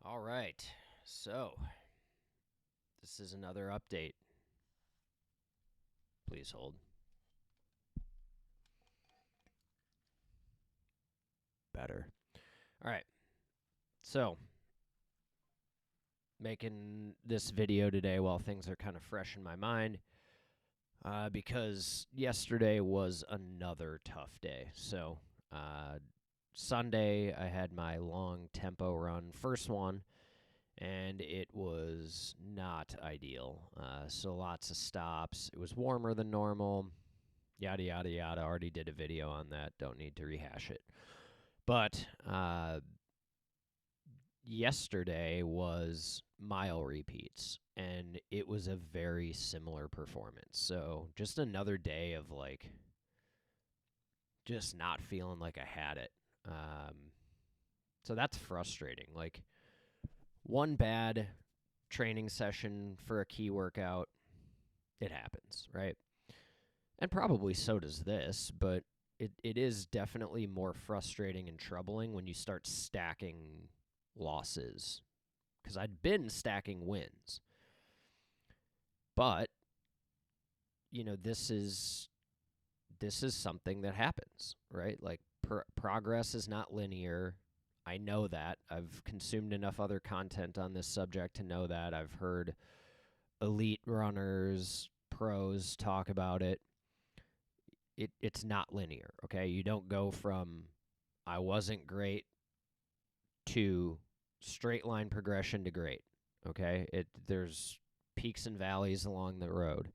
All right. So, this is another update. Please hold. Better. All right. So, making this video today while things are kind of fresh in my mind because yesterday was another tough day. So, Sunday, I had my long tempo run, first one, and it was not ideal. So, lots of stops. It was warmer than normal. Yada, yada, yada. Already did a video on that. Don't need to rehash it. But yesterday was mile repeats, and it was a very similar performance. So just another day of just not feeling like I had it. So that's frustrating. Like one bad training session for a key workout, it happens, right? And probably so does this, but it is definitely more frustrating and troubling when you start stacking losses. Because I'd been stacking wins. But, this is something that happens, right? Like progress is not linear. I know that. I've consumed enough other content on this subject to know that. I've heard elite runners, pros talk about it. It's not linear, okay? You don't go from I wasn't great to straight line progression to great, okay? There's peaks and valleys along the road.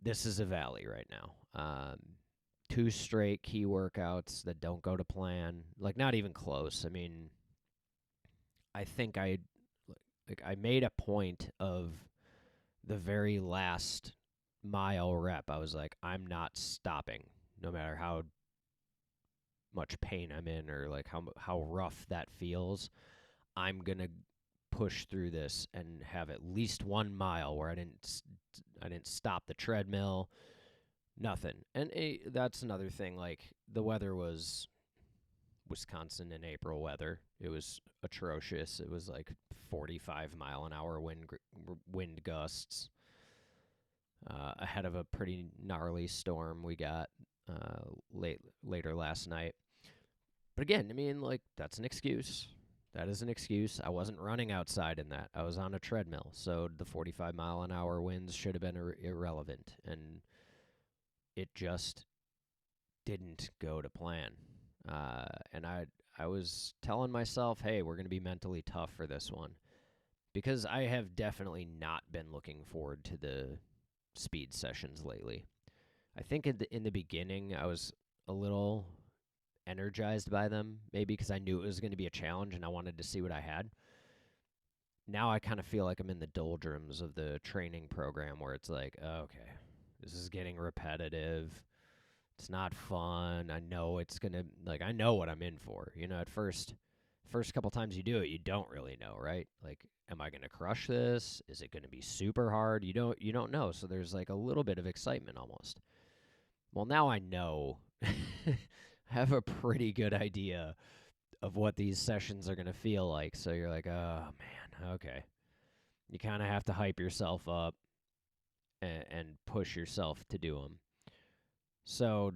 This is a valley right now. Two straight key workouts that don't go to plan, like not even close. I mean, I think I made a point of the very last mile rep. I was like, I'm not stopping, no matter how much pain I'm in or like how rough that feels. I'm gonna push through this and have at least 1 mile where I didn't stop the treadmill, nothing. And that's another thing. Like the weather was Wisconsin in April weather. It was atrocious. It was like 45-mile-an-hour wind gusts. Ahead of a pretty gnarly storm we got later last night. But again, I mean, like that's an excuse. That is an excuse. I wasn't running outside in that. I was on a treadmill. So the 45-mile-an-hour winds should have been irrelevant. And it just didn't go to plan. And I was telling myself, hey, we're going to be mentally tough for this one. Because I have definitely not been looking forward to the speed sessions lately. I think in the beginning, I was a little energized by them, maybe because I knew it was going to be a challenge and I wanted to see what I had. Now I kind of feel like I'm in the doldrums of the training program where it's like, okay, this is getting repetitive. It's not fun. I know it's going to, I know what I'm in for. At first couple times you do it, you don't really know, right? Like, am I going to crush this? Is it going to be super hard? You don't know. So there's like a little bit of excitement almost. Well, now I know. I have a pretty good idea of what these sessions are going to feel like. So you're like, oh, man, okay. You kind of have to hype yourself up and push yourself to do them. So,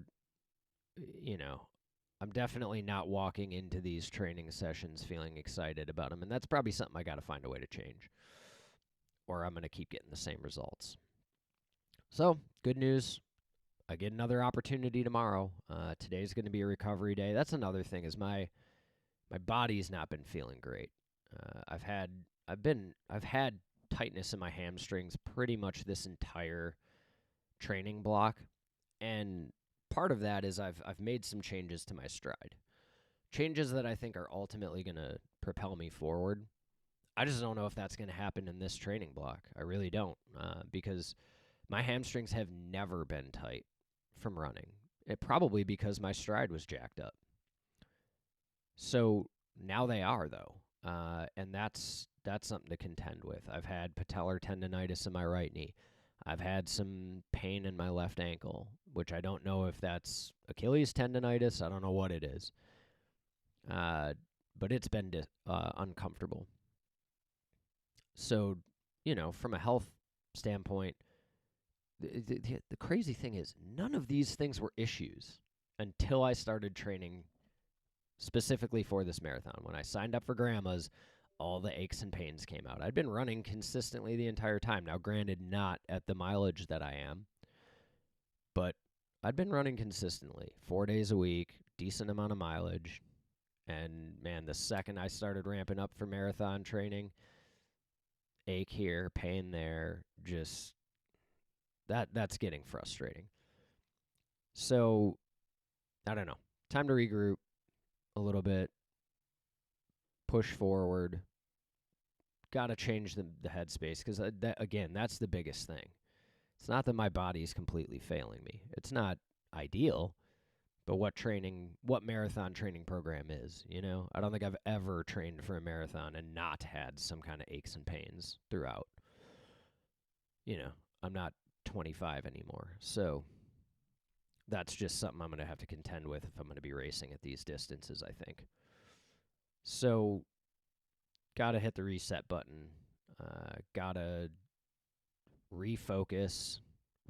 I'm definitely not walking into these training sessions feeling excited about them. And that's probably something I got to find a way to change, or I'm going to keep getting the same results. So, good news. I get another opportunity tomorrow. Today's going to be a recovery day. That's another thing is my body's not been feeling great. I've had tightness in my hamstrings pretty much this entire training block, and part of that is I've made some changes to my stride. Changes that I think are ultimately going to propel me forward. I just don't know if that's going to happen in this training block. I really don't, because my hamstrings have never been tight from running. Probably because my stride was jacked up. So now they are, though, and that's something to contend with. I've had patellar tendonitis in my right knee. I've had some pain in my left ankle, which I don't know if that's Achilles tendonitis. I don't know what it is. but it's been uncomfortable. So, from a health standpoint, the crazy thing is none of these things were issues until I started training specifically for this marathon. When I signed up for Grandma's, all the aches and pains came out. I'd been running consistently the entire time. Now, granted, not at the mileage that I am, but I'd been running consistently 4 days a week, decent amount of mileage. And man, the second I started ramping up for marathon training, ache here, pain there, just that's getting frustrating. So, I don't know. Time to regroup a little bit, push forward. Got to change the headspace because, again, that's the biggest thing. It's not that my body's completely failing me. It's not ideal, but what marathon training program is, I don't think I've ever trained for a marathon and not had some kind of aches and pains throughout. I'm not 25 anymore, so that's just something I'm going to have to contend with if I'm going to be racing at these distances, I think. So, gotta hit the reset button. Gotta refocus,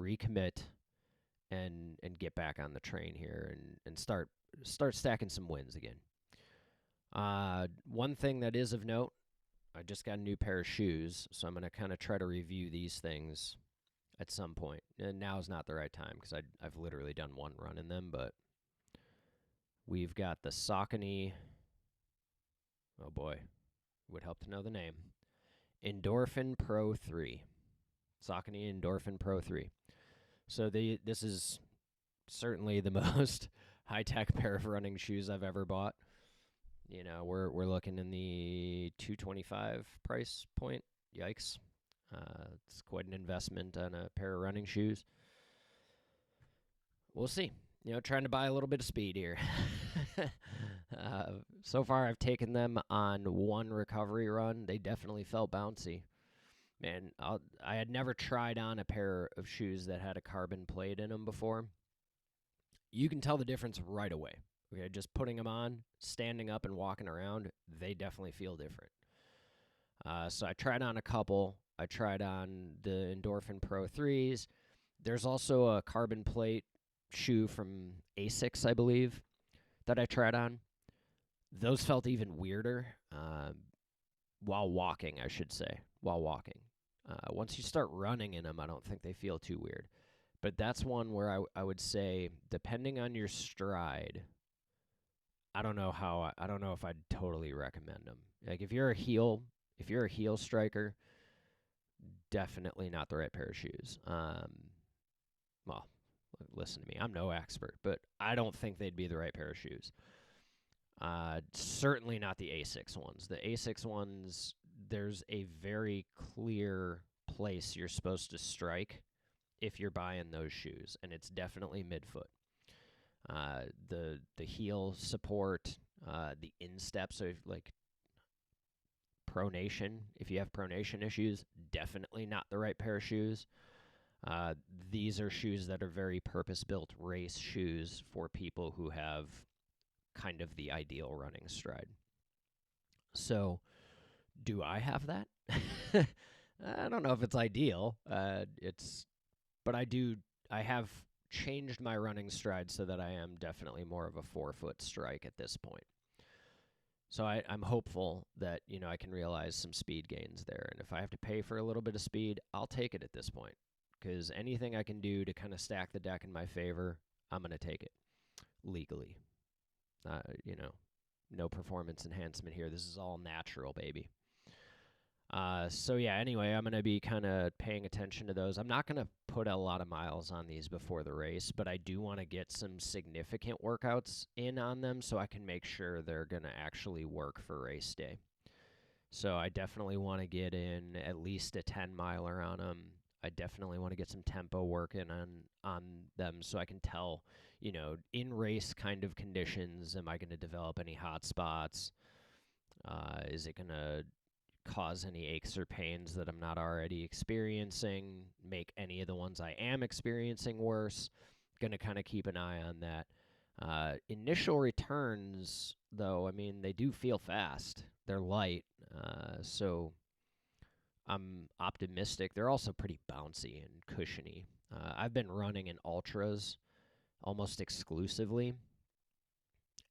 recommit, and get back on the train here and start stacking some wins again. One thing that is of note, I just got a new pair of shoes, so I'm going to kind of try to review these things at some point. And now is not the right time because I've literally done one run in them, but we've got the Saucony, oh boy, would help to know the name, Endorphin Pro 3. Saucony Endorphin Pro 3. So this is certainly the most high-tech pair of running shoes I've ever bought. We're looking in the $225 price point. Yikes. It's quite an investment on a pair of running shoes. We'll see. Trying to buy a little bit of speed here. So far, I've taken them on one recovery run. They definitely felt bouncy. Man, I had never tried on a pair of shoes that had a carbon plate in them before. You can tell the difference right away. Okay, just putting them on, standing up and walking around, they definitely feel different. So I tried on a couple. I tried on the Endorphin Pro 3s. There's also a carbon plate shoe from Asics, I believe, that I tried on. Those felt even weirder while walking, I should say, while walking. Once you start running in them, I don't think they feel too weird. But that's one where I would say, depending on your stride, I don't know if I'd totally recommend them. Like if you're a heel striker, definitely not the right pair of shoes. Well, listen to me, I'm no expert, but I don't think they'd be the right pair of shoes. Certainly not the Asics ones. The Asics ones, there's a very clear place you're supposed to strike if you're buying those shoes, and it's definitely midfoot. The heel support, the instep, so like pronation, if you have pronation issues, definitely not the right pair of shoes. These are shoes that are very purpose-built race shoes for people who have kind of the ideal running stride. So, do I have that? I don't know if it's ideal. But I have changed my running stride so that I am definitely more of a 4-foot strike at this point. So I'm hopeful that, I can realize some speed gains there. And if I have to pay for a little bit of speed, I'll take it at this point. Because anything I can do to kind of stack the deck in my favor, I'm going to take it legally. No performance enhancement here. This is all natural, baby. So yeah, anyway, I'm going to be kind of paying attention to those. I'm not going to put a lot of miles on these before the race, but I do want to get some significant workouts in on them so I can make sure they're going to actually work for race day. So I definitely want to get in at least a 10-miler on them. I definitely want to get some tempo working on them so I can tell, in race kind of conditions, am I going to develop any hot spots? Is it going to cause any aches or pains that I'm not already experiencing, make any of the ones I am experiencing worse? Going to kind of keep an eye on that. Initial returns, though, I mean, they do feel fast. They're light, so I'm optimistic. They're also pretty bouncy and cushiony. I've been running in ultras almost exclusively,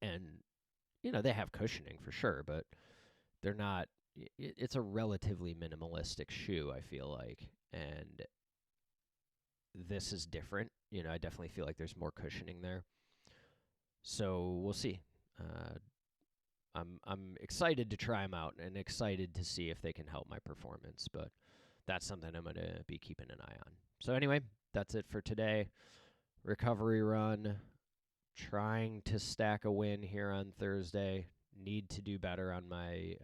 and they have cushioning for sure, but they're not. It's a relatively minimalistic shoe, I feel like, and this is different. I definitely feel like there's more cushioning there. So we'll see. Uh, I'm excited to try them out and excited to see if they can help my performance, but that's something I'm going to be keeping an eye on. So anyway, that's it for today. Recovery run. Trying to stack a win here on Thursday. Need to do better on my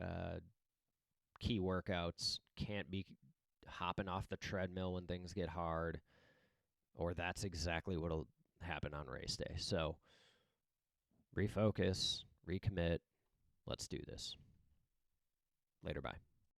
key workouts. Can't be hopping off the treadmill when things get hard, or that's exactly what'll happen on race day. So refocus, recommit. Let's do this. Later, bye.